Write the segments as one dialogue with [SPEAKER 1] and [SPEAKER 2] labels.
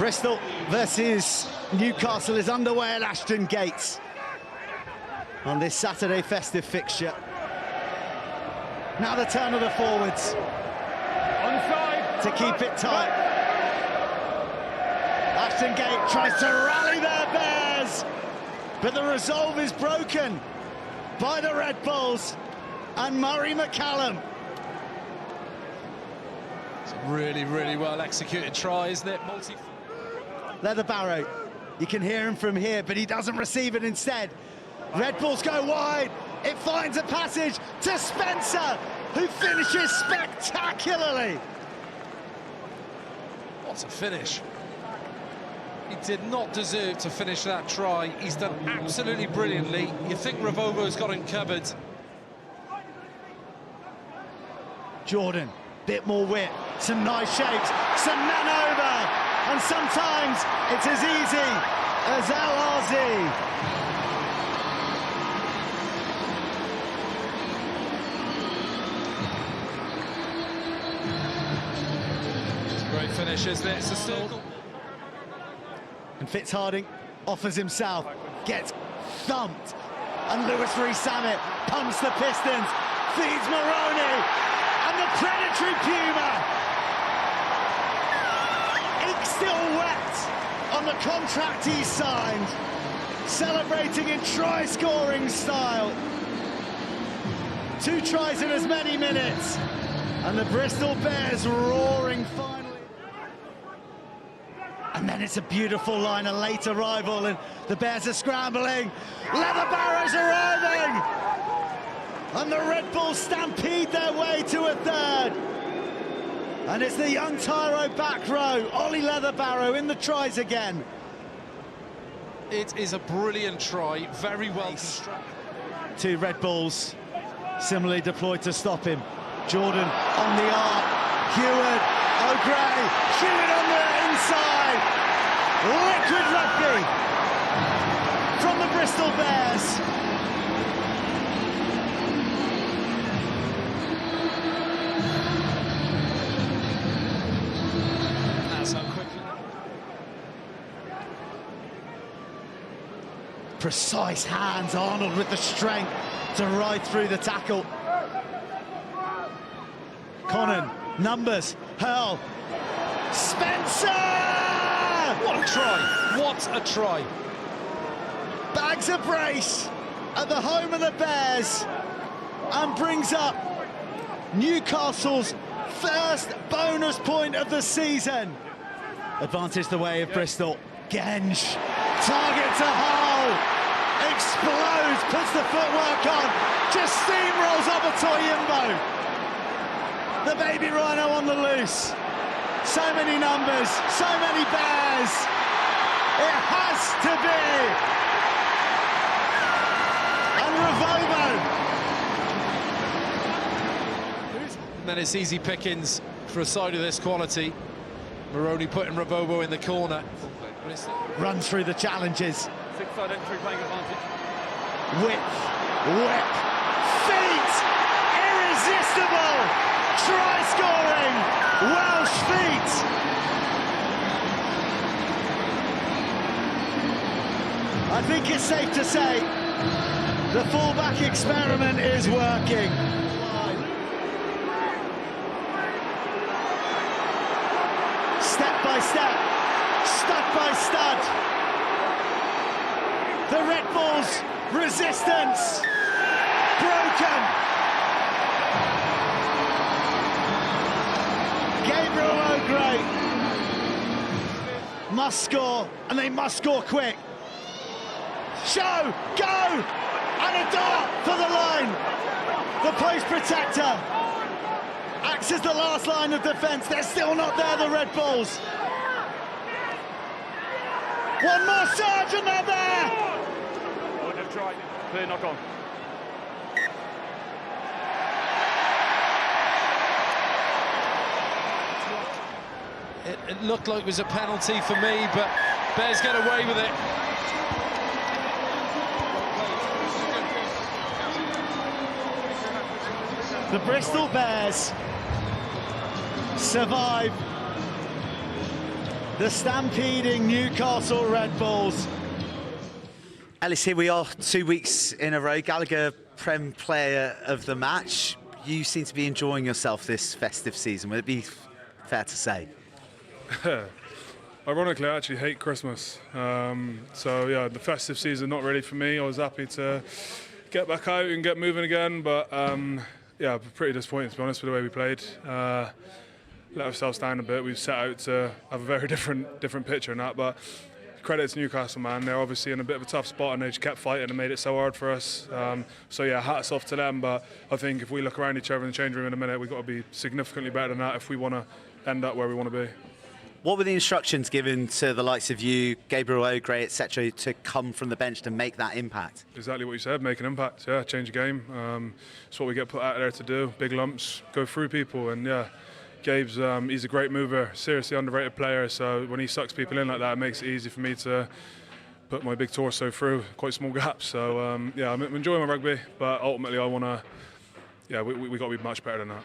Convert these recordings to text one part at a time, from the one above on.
[SPEAKER 1] Bristol versus Newcastle is underway at Ashton Gates on this Saturday festive fixture. Now the turn of the forwards.
[SPEAKER 2] Onside.
[SPEAKER 1] To keep it tight. Ashton Gate tries to rally their Bears, but the resolve is broken by the Red Bulls and Murray McCallum.
[SPEAKER 3] It's a really, really well executed try, isn't it?
[SPEAKER 1] Leather Barrow, you can hear him from here, but he doesn't receive it instead. Red Bulls go wide. It finds a passage to Spencer, who finishes spectacularly.
[SPEAKER 3] What a finish. He did not deserve to finish that try. He's done absolutely brilliantly. You think Ravovo's got him covered.
[SPEAKER 1] Jordan, bit more wit, some nice shapes, some men over, and sometimes it's as easy as LRZ.
[SPEAKER 3] Great finish, isn't it? It's a circle.
[SPEAKER 1] And Fitzharding offers himself, gets thumped, and REES-ZAMMIT pumps the Pistons, feeds Maroney, and the predatory Puma. Ink still wet on the contract he signed, celebrating in try-scoring style. 2 tries in as many minutes, and the Bristol Bears roaring finally. And then it's a beautiful line, a late arrival, and the Bears are scrambling. Leather Barrow's arriving! And the Red Bulls stampede their way to a third. And it's the young Tyro back row, Ollie Leather Barrow in the tries again.
[SPEAKER 3] It is a brilliant try, very well constructed.
[SPEAKER 1] 2 Red Bulls similarly deployed to stop him. Jordan on the arc, Heward, O'Gray, Heward on the inside. Liquid rugby from the Bristol Bears.
[SPEAKER 3] That's how quickly.
[SPEAKER 1] Precise hands, Arnold with the strength to ride through the tackle. Conan, numbers, Hurl, Spencer!
[SPEAKER 3] What a try! What a try!
[SPEAKER 1] Bags a brace at the home of the Bears and brings up Newcastle's first bonus point of the season. Advantage the way of Bristol. Genge, target to Hull, explodes, puts the footwork on, just steamrolls Obertoyimbo. The baby rhino on the loose. So many numbers, so many Bears. It has to be. And Ravovo.
[SPEAKER 3] And then it's easy pickings for a side of this quality. Maroney putting Ravovo in the corner.
[SPEAKER 1] Runs through the challenges.
[SPEAKER 2] 6-side entry playing advantage.
[SPEAKER 1] Width, whip, feet, irresistible. Try-scoring Welsh feet. I think it's safe to say the fullback experiment is working. Step by step, stud by stud. The Red Bulls' resistance broken. Gabriel O'Gray must score, and they must score quick. Show, go, and a dart for the line. The post protector acts as the last line of defence. They're still not there, the Red Bulls. One more surge and they're there.
[SPEAKER 2] Oh, they've tried. Clear knock on.
[SPEAKER 3] It looked like it was a penalty for me, but Bears get away with it.
[SPEAKER 1] The Bristol Bears survive the stampeding Newcastle Red Bulls. Ellis, here we are, 2 weeks in a row. Gallagher Prem Player of the Match. You seem to be enjoying yourself this festive season. Would it be fair to say?
[SPEAKER 4] Ironically, I actually hate Christmas. So yeah, the festive season not really for me. I was happy to get back out and get moving again, but yeah, pretty disappointed to be honest with the way we played. Let ourselves down a bit. We've set out to have a very different picture in that, but credit to Newcastle, man. They're obviously in a bit of a tough spot and they just kept fighting and made it so hard for us. So yeah, hats off to them, but I think if we look around each other in the change room in a minute, we've got to be significantly better than that if we want to end up where we want to be.
[SPEAKER 1] What were the instructions given to the likes of you, Gabriel O'Gray, etc., to come from the bench to make that impact?
[SPEAKER 4] Exactly what you said, make an impact, yeah, change the game. It's what we get put out there to do, big lumps, go through people, and yeah, Gabe's, he's a great mover, seriously underrated player, so when he sucks people in like that, it makes it easy for me to put my big torso through quite small gaps. So yeah, I'm enjoying my rugby, but ultimately I want to, yeah, we got to be much better than that.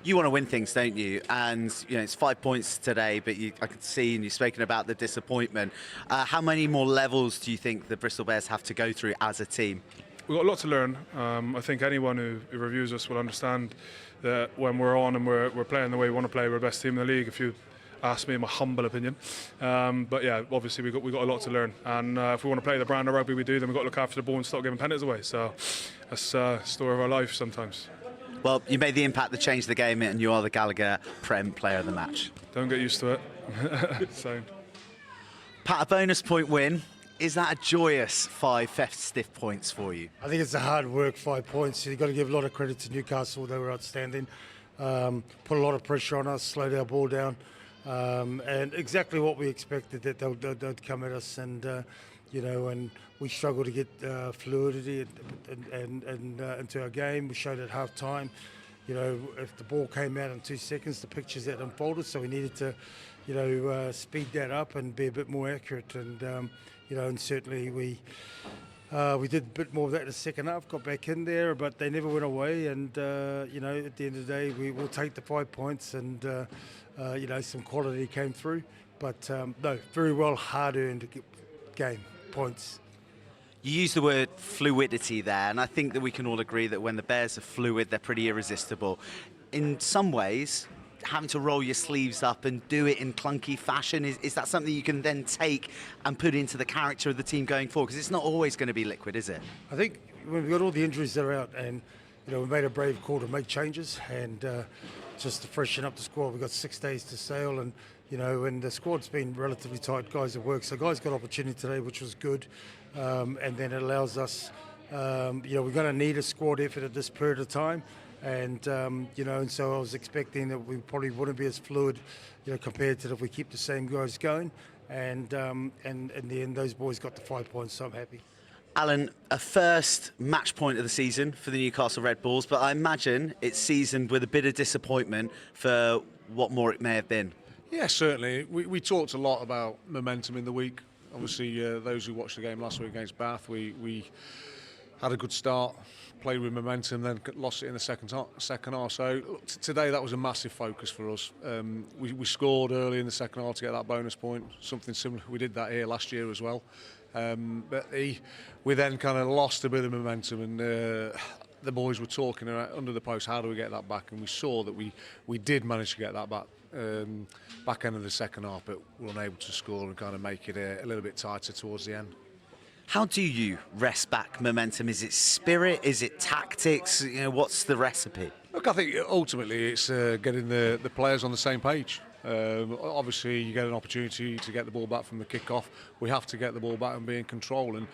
[SPEAKER 1] You want to win things, don't you? And you know it's 5 points today, but I can see, and you've spoken about the disappointment. How many more levels do you think the Bristol Bears have to go through as a team?
[SPEAKER 4] We've got a lot to learn. I think anyone who reviews us will understand that when we're on and we're playing the way we want to play, we're the best team in the league, if you ask me, in my humble opinion. But yeah, obviously we've got a lot to learn. And if we want to play the brand of rugby we do, then we've got to look after the ball and stop giving penalties away. So that's the story of our life sometimes.
[SPEAKER 1] Well, you made the impact that changed the game, and you are the Gallagher Prem Player of the Match.
[SPEAKER 4] Don't get used to it. So.
[SPEAKER 1] Pat, a bonus point win. Is that a joyous 5 festive points for you?
[SPEAKER 5] I think it's a hard work 5 points. You've got to give a lot of credit to Newcastle. They were outstanding. Put a lot of pressure on us, slowed our ball down, and exactly what we expected, that they'd come at us, and you know, and we struggled to get fluidity and into our game. We showed at half time, you know, if the ball came out in 2 seconds, the pictures that unfolded, so we needed to, you know, speed that up and be a bit more accurate. And you know, and certainly we did a bit more of that in the second half, got back in there, but they never went away. And you know, at the end of the day, we will take the 5 points, and you know, some quality came through. But no, very well hard-earned game points.
[SPEAKER 1] You use the word fluidity there, and I think that we can all agree that when the Bears are fluid, they're pretty irresistible. In some ways, having to roll your sleeves up and do it in clunky fashion, is that something you can then take and put into the character of the team going forward? Because it's not always going to be liquid, is it?
[SPEAKER 5] I think when we've got all the injuries that are out, and you know, we made a brave call to make changes and just to freshen up the squad. We've got 6 days to sail, and you know, and the squad's been relatively tight. Guys have worked, so guys got opportunity today, which was good, and then it allows us, you know, we're going to need a squad effort at this period of time. And you know, and so I was expecting that we probably wouldn't be as fluid, you know, compared to if we keep the same guys going. And in the end, those boys got the 5 points, so I'm happy.
[SPEAKER 1] Alan, a first match point of the season for the Newcastle Red Bulls, but I imagine it's seasoned with a bit of disappointment for what more it may have been.
[SPEAKER 6] Yeah, certainly. We talked a lot about momentum in the week. Obviously, those who watched the game last week against Bath, we had a good start, played with momentum, then lost it in the second half. So today that was a massive focus for us. We scored early in the second half to get that bonus point, something similar. We did that here last year as well. But we then kind of lost a bit of momentum, and the boys were talking under the post, how do we get that back? And we saw that we did manage to get that back. Back end of the second half, but we were unable to score and kind of make it a little bit tighter towards the end.
[SPEAKER 1] How do you wrest back momentum? Is it spirit? Is it tactics? You know, what's the recipe?
[SPEAKER 6] Look, I think ultimately it's getting the players on the same page. Obviously, you get an opportunity to get the ball back from the kick-off. We have to get the ball back and be in control, and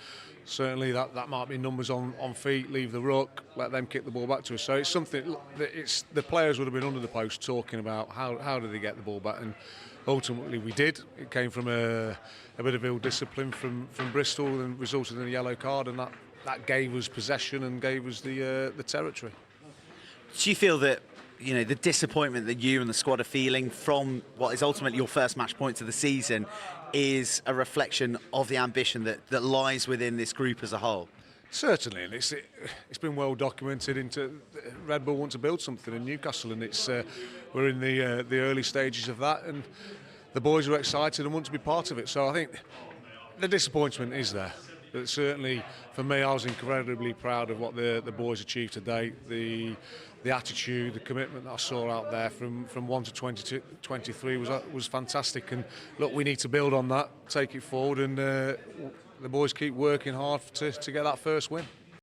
[SPEAKER 6] certainly that might be numbers on feet, leave the ruck, let them kick the ball back to us. So it's something that the players would have been under the post talking about how do they get the ball back, and ultimately we did. It came from a bit of ill discipline from Bristol and resulted in a yellow card, and that gave us possession and gave us the territory.
[SPEAKER 1] Do you feel that, you know, the disappointment that you and the squad are feeling from what is ultimately your first match point of the season is a reflection of the ambition that lies within this group as a whole?
[SPEAKER 6] Certainly, and it's been well documented. Into Red Bull want to build something in Newcastle, and we're in the early stages of that. And the boys are excited and want to be part of it. So I think the disappointment is there. But certainly, for me, I was incredibly proud of what the boys achieved today. The attitude, the commitment that I saw out there from 1 to 22, 23 was fantastic. And look, we need to build on that, take it forward, and the boys keep working hard to get that first win.